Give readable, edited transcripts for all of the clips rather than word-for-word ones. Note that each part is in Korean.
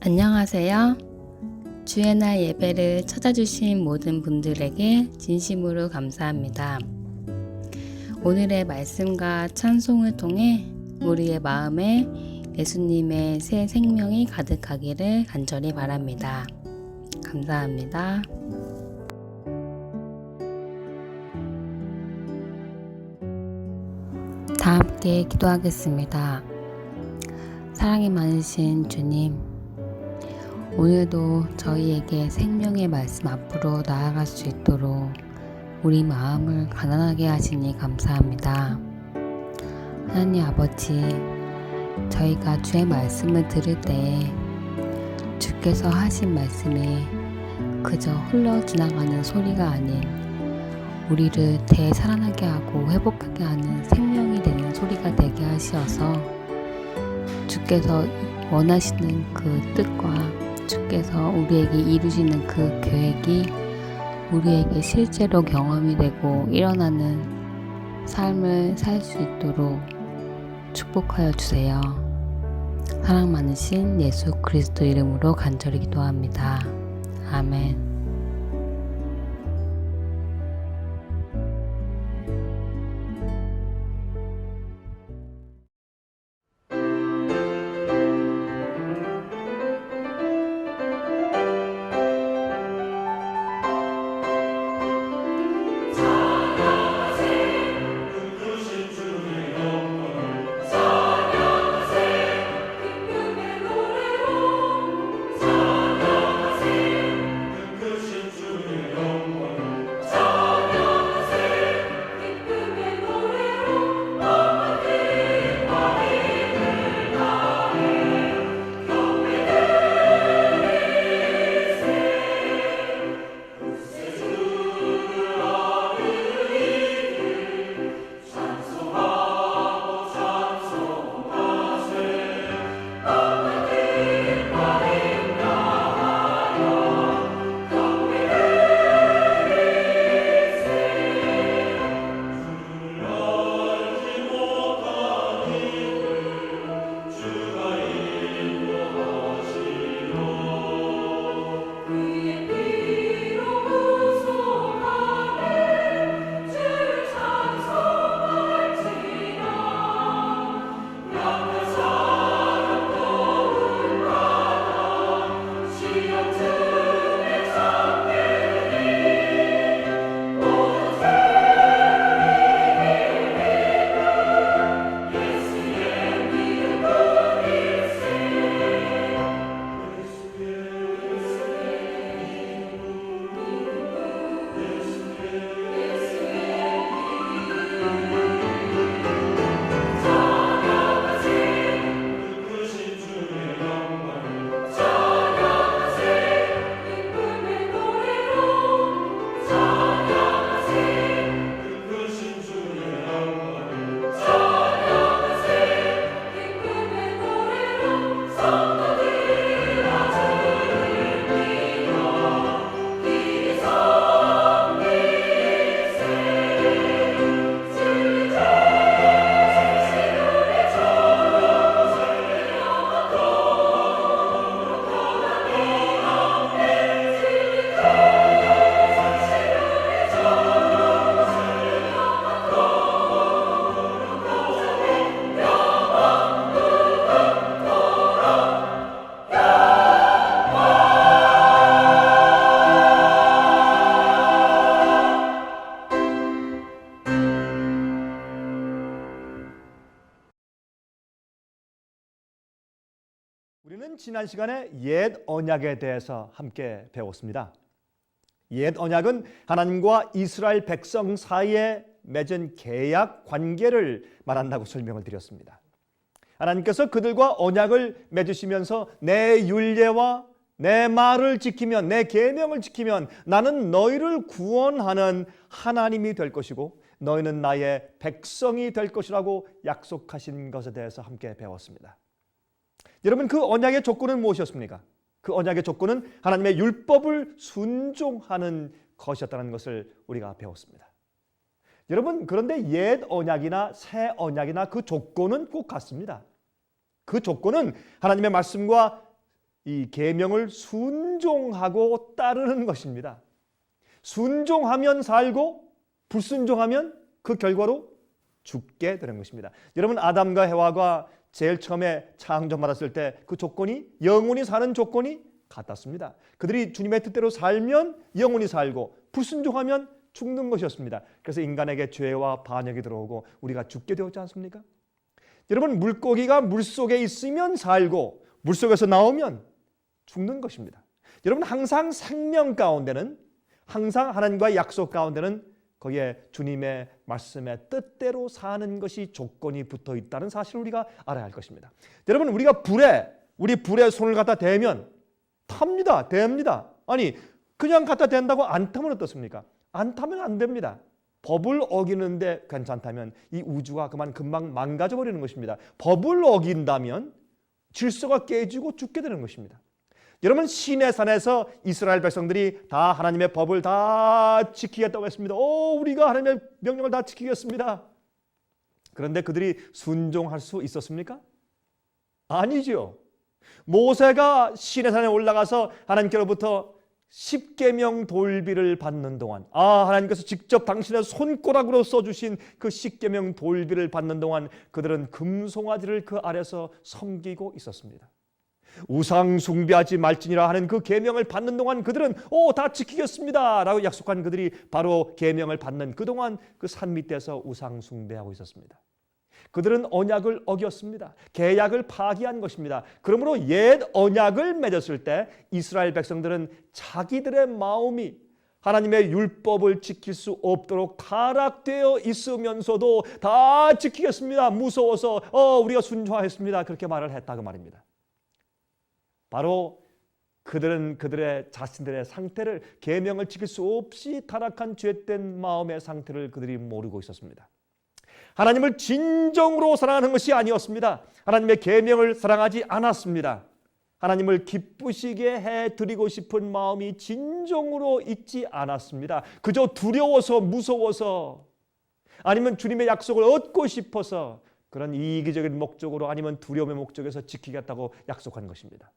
안녕하세요. 주의 날 예배를 찾아주신 모든 분들에게 진심으로 감사합니다. 오늘의 말씀과 찬송을 통해 우리의 마음에 예수님의 새 생명이 가득하기를 간절히 바랍니다. 감사합니다. 다 함께 기도하겠습니다. 사랑이 많으신 주님, 오늘도 저희에게 생명의 말씀 앞으로 나아갈 수 있도록 우리 마음을 가난하게 하시니 감사합니다. 하나님 아버지, 저희가 주의 말씀을 들을 때 주께서 하신 말씀이 그저 흘러 지나가는 소리가 아닌 우리를 되살아나게 하고 회복하게 하는 생명이 되는 소리가 되게 하시어서 주께서 원하시는 그 뜻과 주께서 우리에게 이루시는 그 계획이 우리에게 실제로 경험이 되고 일어나는 삶을 살 수 있도록 축복하여 주세요. 사랑 많으신 예수 그리스도 이름으로 간절히 기도합니다. 아멘. 우리는 지난 시간에 옛 언약에 대해서 함께 배웠습니다. 옛 언약은 하나님과 이스라엘 백성 사이에 맺은 계약 관계를 말한다고 설명을 드렸습니다. 하나님께서 그들과 언약을 맺으시면서 내 율례와 내 말을 지키면, 내 계명을 지키면 나는 너희를 구원하는 하나님이 될 것이고 너희는 나의 백성이 될 것이라고 약속하신 것에 대해서 함께 배웠습니다. 여러분, 그 언약의 조건은 무엇이었습니까? 그 언약의 조건은 하나님의 율법을 순종하는 것이었다는 것을 우리가 배웠습니다. 여러분, 그런데 옛 언약이나 새 언약이나 그 조건은 꼭 같습니다. 그 조건은 하나님의 말씀과 이 계명을 순종하고 따르는 것입니다. 순종하면 살고 불순종하면 그 결과로 죽게 되는 것입니다. 여러분, 아담과 해와가 제일 처음에 창조받았을 때 그 조건이, 영원히 사는 조건이 같았습니다. 그들이 주님의 뜻대로 살면 영원히 살고 불순종하면 죽는 것이었습니다. 그래서 인간에게 죄와 반역이 들어오고 우리가 죽게 되었지 않습니까? 여러분, 물고기가 물속에 있으면 살고 물속에서 나오면 죽는 것입니다. 여러분, 항상 생명 가운데는, 항상 하나님과의 약속 가운데는 거기에 주님의 말씀의 뜻대로 사는 것이 조건이 붙어 있다는 사실을 우리가 알아야 할 것입니다. 여러분, 우리가 우리 불에 손을 갖다 대면 탑니다. 됩니다. 아니, 그냥 갖다 댄다고 안 타면 어떻습니까? 안 타면 안 됩니다. 법을 어기는데 괜찮다면 이 우주가 금방 망가져 버리는 것입니다. 법을 어긴다면 질서가 깨지고 죽게 되는 것입니다. 여러분, 시내산에서 이스라엘 백성들이 다 하나님의 법을 다 지키겠다고 했습니다. 우리가 하나님의 명령을 다 지키겠습니다. 그런데 그들이 순종할 수 있었습니까? 아니죠. 모세가 시내산에 올라가서 하나님께로부터 십계명 돌비를 받는 동안, 하나님께서 직접 당신의 손가락으로 써주신 그 십계명 돌비를 받는 동안 그들은 금송아지를 그 아래서 섬기고 있었습니다. 우상 숭배하지 말지니라 하는 그 계명을 받는 동안 그들은 다 지키겠습니다 라고 약속한 그들이 바로 계명을 받는 그동안 그 산 밑에서 우상 숭배하고 있었습니다. 그들은 언약을 어겼습니다. 계약을 파기한 것입니다. 그러므로 옛 언약을 맺었을 때 이스라엘 백성들은 자기들의 마음이 하나님의 율법을 지킬 수 없도록 타락되어 있으면서도 다 지키겠습니다. 무서워서 우리가 순종하겠습니다. 그렇게 말을 했다고 말입니다. 바로 그들은 그들의 자신들의 상태를, 계명을 지킬 수 없이 타락한 죄된 마음의 상태를 그들이 모르고 있었습니다. 하나님을 진정으로 사랑하는 것이 아니었습니다. 하나님의 계명을 사랑하지 않았습니다. 하나님을 기쁘시게 해드리고 싶은 마음이 진정으로 있지 않았습니다. 그저 두려워서, 무서워서, 아니면 주님의 약속을 얻고 싶어서 그런 이기적인 목적으로, 아니면 두려움의 목적에서 지키겠다고 약속한 것입니다.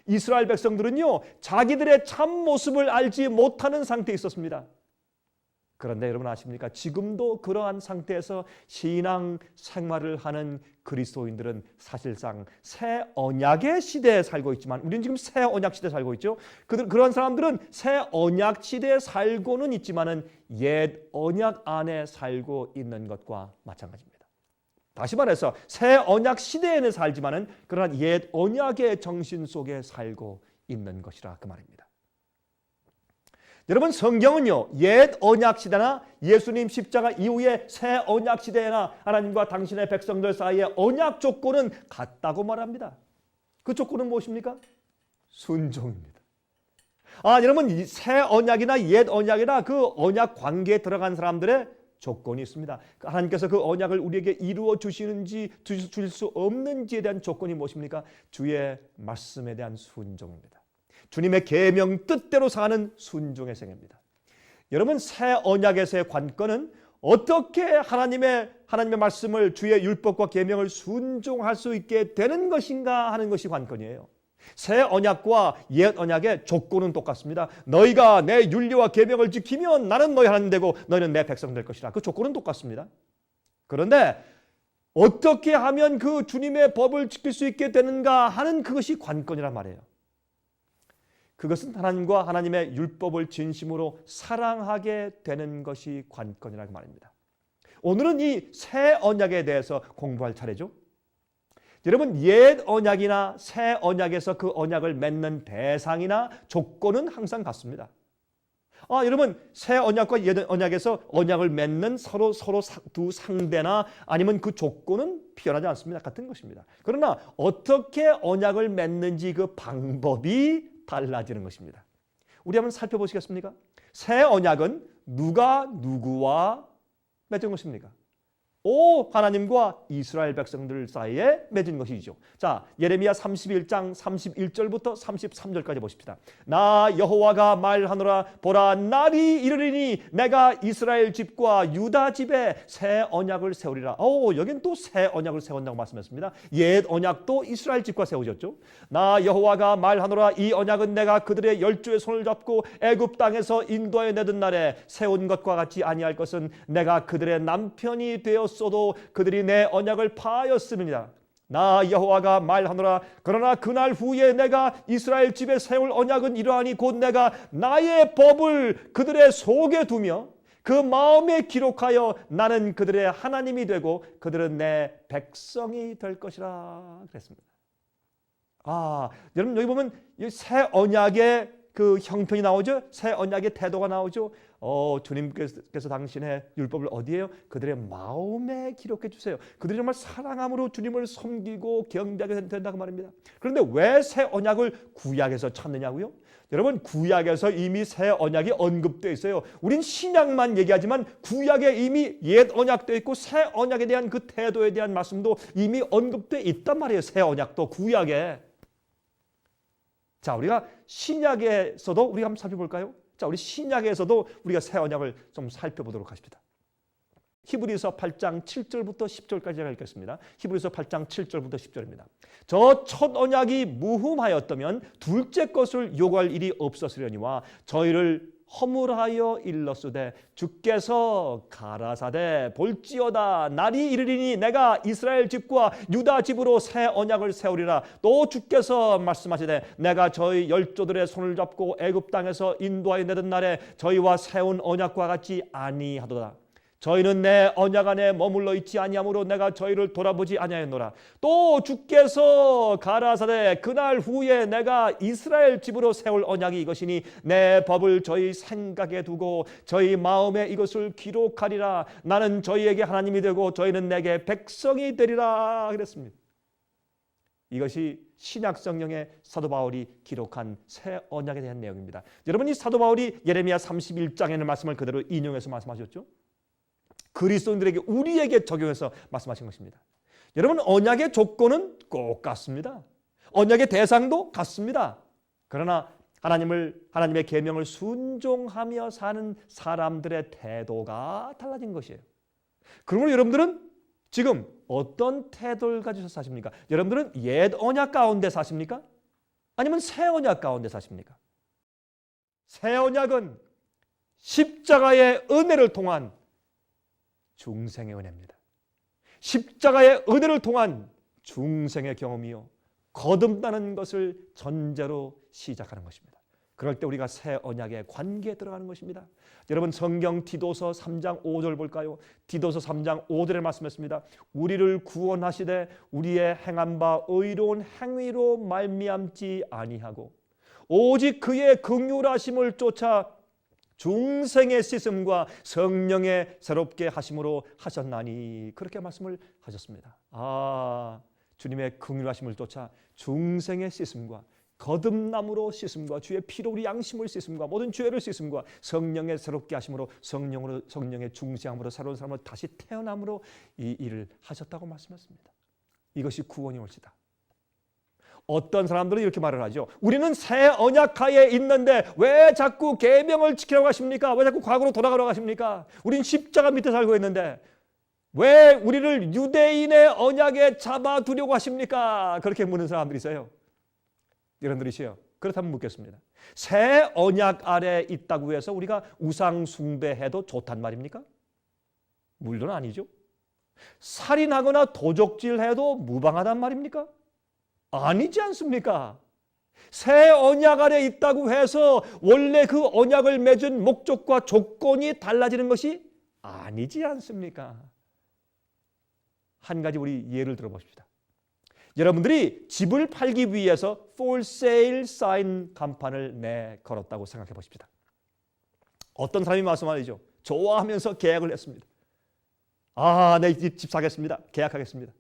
이스라엘 백성들은요, 자기들의 참 모습을 알지 못하는 상태에 있었습니다. 그런데 여러분 아십니까? 지금도 그러한 상태에서 신앙 생활을 하는 그리스도인들은 사실상 새 언약의 시대에 살고 있지만, 우리는 지금 새 언약 시대에 살고 있죠. 그런 사람들은 새 언약 시대에 살고는 있지만은 옛 언약 안에 살고 있는 것과 마찬가지입니다. 다시 말해서 새 언약 시대에는 살지만은 그러나 옛 언약의 정신 속에 살고 있는 것이라 그 말입니다. 여러분, 성경은요, 옛 언약 시대나 예수님 십자가 이후의 새 언약 시대나 하나님과 당신의 백성들 사이의 언약 조건은 같다고 말합니다. 그 조건은 무엇입니까? 순종입니다. 여러분, 새 언약이나 옛 언약이나 그 언약 관계에 들어간 사람들의 조건이 있습니다. 하나님께서 그 언약을 우리에게 이루어 주시는지 주실 수 없는지에 대한 조건이 무엇입니까? 주의 말씀에 대한 순종입니다. 주님의 계명 뜻대로 사는 순종의 생애입니다. 여러분, 새 언약에서의 관건은 어떻게 하나님의 말씀을, 주의 율법과 계명을 순종할 수 있게 되는 것인가 하는 것이 관건이에요. 새 언약과 옛 언약의 조건은 똑같습니다. 너희가 내 율례와 계명을 지키면 나는 너희 하나님 되고 너희는 내 백성 될 것이라. 그 조건은 똑같습니다. 그런데 어떻게 하면 그 주님의 법을 지킬 수 있게 되는가 하는 그것이 관건이란 말이에요. 그것은 하나님과 하나님의 율법을 진심으로 사랑하게 되는 것이 관건이라고 말입니다. 오늘은 이 새 언약에 대해서 공부할 차례죠. 여러분, 옛 언약이나 새 언약에서 그 언약을 맺는 대상이나 조건은 항상 같습니다. 여러분, 새 언약과 옛 언약에서 언약을 맺는 서로 두 상대나 아니면 그 조건은 변하지 않습니다. 같은 것입니다. 그러나 어떻게 언약을 맺는지 그 방법이 달라지는 것입니다. 우리 한번 살펴보시겠습니까? 새 언약은 누가 누구와 맺은 것입니까? 하나님과 이스라엘 백성들 사이에 맺은 것이죠. 자, 예레미야 31장 31절부터 33절까지 보십시다. 나 여호와가 말하노라. 보라, 날이 이르리니 내가 이스라엘 집과 유다 집에 새 언약을 세우리라. 여긴 또 새 언약을 세운다고 말씀했습니다. 옛 언약도 이스라엘 집과 세우셨죠. 나 여호와가 말하노라. 이 언약은 내가 그들의 열조의 손을 잡고 애굽 땅에서 인도하여 내던 날에 세운 것과 같이 아니할 것은 내가 그들의 남편이 되었어도 그들이 내 언약을 파하였음이니라. 나 여호와가 말하노라. 그러나 그날 후에 내가 이스라엘 집에 세울 언약은 이러하니 곧 내가 나의 법을 그들의 속에 두며 그 마음에 기록하여 나는 그들의 하나님이 되고 그들은 내 백성이 될 것이라 그랬습니다. 여러분 여기 보면 새 언약의 그 형편이 나오죠. 새 언약의 태도가 나오죠. 주님께서 당신의 율법을 어디에요? 그들의 마음에 기록해 주세요. 그들이 정말 사랑함으로 주님을 섬기고 경배하게 된다고 말입니다. 그런데 왜 새 언약을 구약에서 찾느냐고요? 여러분, 구약에서 이미 새 언약이 언급되어 있어요. 우린 신약만 얘기하지만 구약에 이미 옛 언약도 있고 새 언약에 대한 그 태도에 대한 말씀도 이미 언급되어 있단 말이에요. 새 언약도 구약에. 자, 우리가 신약에서도 우리가 한번 살펴볼까요? 자, 우리 신약에서도 우리가 새 언약을 좀 살펴보도록 하십니다. 히브리서 8장 7절부터 10절까지 제가 읽겠습니다. 히브리서 8장 7절부터 10절입니다. 저 첫 언약이 무흠하였다면 둘째 것을 요구할 일이 없었으려니와 저희를 허물하여 일렀으되 주께서 가라사대 볼지어다 날이 이르리니 내가 이스라엘 집과 유다 집으로 새 언약을 세우리라. 또 주께서 말씀하시되 내가 저희 열조들의 손을 잡고 애굽 땅에서 인도하여 내던 날에 저희와 세운 언약과 같이 아니하도다. 저희는 내 언약 안에 머물러 있지 아니하므로 내가 저희를 돌아보지 아니하였노라. 또 주께서 가라사대 그날 후에 내가 이스라엘 집으로 세울 언약이 이것이니 내 법을 저희 생각에 두고 저희 마음에 이것을 기록하리라. 나는 저희에게 하나님이 되고 저희는 내게 백성이 되리라 그랬습니다. 이것이 신약 성경의 사도 바울이 기록한 새 언약에 대한 내용입니다. 여러분, 이 사도 바울이 예레미야 31장에는 말씀을 그대로 인용해서 말씀하셨죠. 그리스도인들에게 우리에게 적용해서 말씀하신 것입니다. 여러분, 언약의 조건은 꼭 같습니다. 언약의 대상도 같습니다. 그러나 하나님의 계명을 순종하며 사는 사람들의 태도가 달라진 것이에요. 그러므로 여러분들은 지금 어떤 태도를 가지고 사십니까? 여러분들은 옛 언약 가운데 사십니까? 아니면 새 언약 가운데 사십니까? 새 언약은 십자가의 은혜를 통한 중생의 은혜입니다. 십자가의 은혜를 통한 중생의 경험이요 거듭나는 것을 전제로 시작하는 것입니다. 그럴 때 우리가 새 언약의 관계에 들어가는 것입니다. 여러분, 성경 디도서 3장 5절 볼까요? 디도서 3장 5절에 말씀했습니다. 우리를 구원하시되 우리의 행한 바 의로운 행위로 말미암지 아니하고 오직 그의 긍휼하심을 쫓아 중생의 씻음과 성령의 새롭게 하심으로 하셨나니, 그렇게 말씀을 하셨습니다. 주님의 긍휼하심을 쫓아 중생의 씻음과 거듭남으로 씻음과 주의 피로 우리 양심을 씻음과 모든 죄를 씻음과 성령의 새롭게 하심으로 성령의 중생함으로 새로운 사람으로 다시 태어남으로 이 일을 하셨다고 말씀했습니다. 이것이 구원이 올시다. 어떤 사람들은 이렇게 말을 하죠. 우리는 새 언약하에 있는데 왜 자꾸 계명을 지키라고 하십니까? 왜 자꾸 과거로 돌아가라고 하십니까? 우린 십자가 밑에 살고 있는데 왜 우리를 유대인의 언약에 잡아두려고 하십니까? 그렇게 묻는 사람들이 있어요. 여러분들이시요. 그렇다면 묻겠습니다. 새 언약 아래 있다고 해서 우리가 우상 숭배해도 좋단 말입니까? 물론 아니죠. 살인하거나 도적질해도 무방하단 말입니까? 아니지 않습니까? 새 언약 아래 있다고 해서 원래 그 언약을 맺은 목적과 조건이 달라지는 것이 아니지 않습니까? 한 가지 우리 예를 들어봅시다. 여러분들이 집을 팔기 위해서 for sale 사인 간판을 걸었다고 생각해 보십시다. 어떤 사람이 말씀하죠. 좋아하면서 계약을 했습니다. 내 집 사겠습니다. 계약하겠습니다.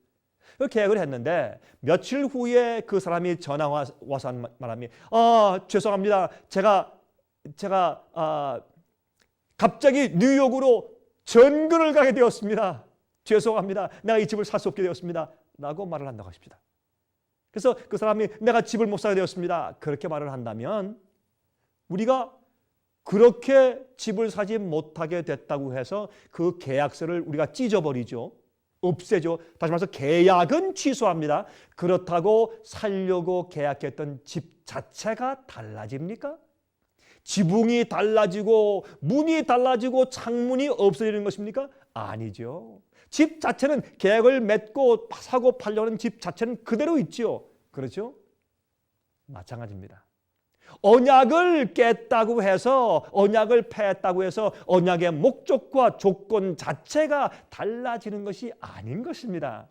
그 계약을 했는데 며칠 후에 그 사람이 전화 와서 한 말함이 죄송합니다. 제가 갑자기 뉴욕으로 전근을 가게 되었습니다. 죄송합니다. 내가 이 집을 살 수 없게 되었습니다. 라고 말을 한다고 하십시다. 그래서 그 사람이 내가 집을 못 사게 되었습니다. 그렇게 말을 한다면 우리가 그렇게 집을 사지 못하게 됐다고 해서 그 계약서를 우리가 찢어버리죠. 없애죠. 다시 말해서 계약은 취소합니다. 그렇다고 살려고 계약했던 집 자체가 달라집니까? 지붕이 달라지고 문이 달라지고 창문이 없어지는 것입니까? 아니죠. 집 자체는 계약을 맺고 사고 팔려는 집 자체는 그대로 있죠. 그렇죠? 마찬가지입니다. 언약을 깼다고 해서 언약을 폐했다고 해서 언약의 목적과 조건 자체가 달라지는 것이 아닌 것입니다.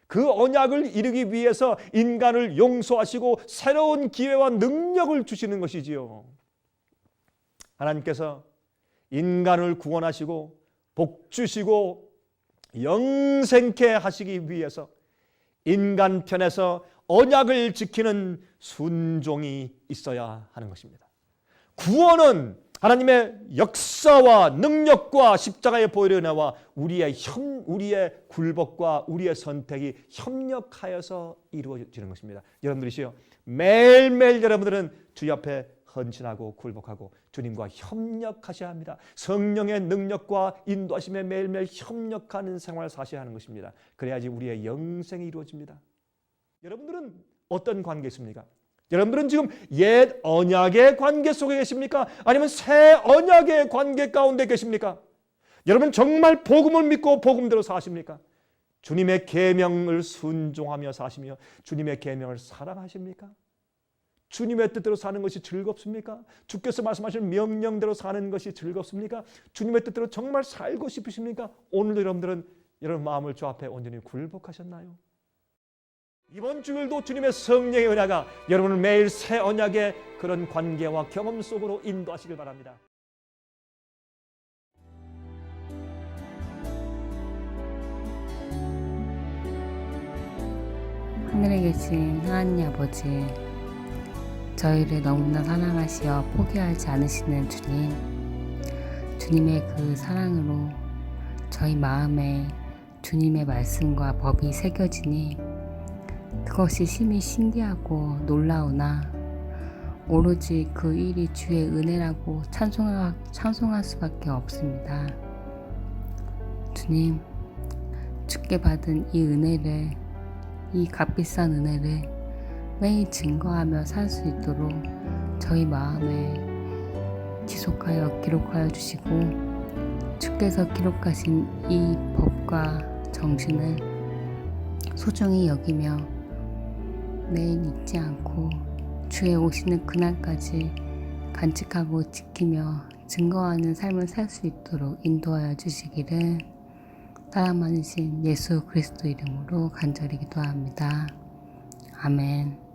그 언약을 이루기 위해서 인간을 용서하시고 새로운 기회와 능력을 주시는 것이지요. 하나님께서 인간을 구원하시고 복 주시고 영생케 하시기 위해서 인간 편에서 언약을 지키는 순종이 있어야 하는 것입니다. 구원은 하나님의 역사와 능력과 십자가의 보혈의 은혜와 우리의 굴복과 우리의 선택이 협력하여서 이루어지는 것입니다. 여러분들이시요, 매일매일 여러분들은 주 옆에 헌신하고 굴복하고 주님과 협력하셔야 합니다. 성령의 능력과 인도하심에 매일매일 협력하는 생활을 사셔야 하는 것입니다. 그래야지 우리의 영생이 이루어집니다. 여러분들은 어떤 관계에 있습니까? 여러분들은 지금 옛 언약의 관계 속에 계십니까? 아니면 새 언약의 관계 가운데 계십니까? 여러분 정말 복음을 믿고 복음대로 사십니까? 주님의 계명을 순종하며 사시며 주님의 계명을 사랑하십니까? 주님의 뜻대로 사는 것이 즐겁습니까? 주께서 말씀하신 명령대로 사는 것이 즐겁습니까? 주님의 뜻대로 정말 살고 싶으십니까? 오늘도 여러분들은 여러분 마음을 주 앞에 온전히 굴복하셨나요? 이번 주일도 주님의 성령의 은혜가 여러분을 매일 새 언약의 그런 관계와 경험 속으로 인도하시길 바랍니다. 하늘에 계신 하나님 아버지, 저희를 너무나 사랑하시어 포기하지 않으시는 주님, 주님의 그 사랑으로 저희 마음에 주님의 말씀과 법이 새겨지니 그것이 심히 신기하고 놀라우나 오로지 그 일이 주의 은혜라고 찬송할 수밖에 없습니다. 주님, 주께 받은 이 은혜를, 이 값비싼 은혜를 매일 증거하며 살 수 있도록 저희 마음에 지속하여 기록하여 주시고, 주께서 기록하신 이 법과 정신을 소중히 여기며 매일 잊지 않고 주의 오시는 그날까지 간직하고 지키며 증거하는 삶을 살 수 있도록 인도하여 주시기를 사랑 많으신 예수 그리스도 이름으로 간절히 기도합니다. 아멘.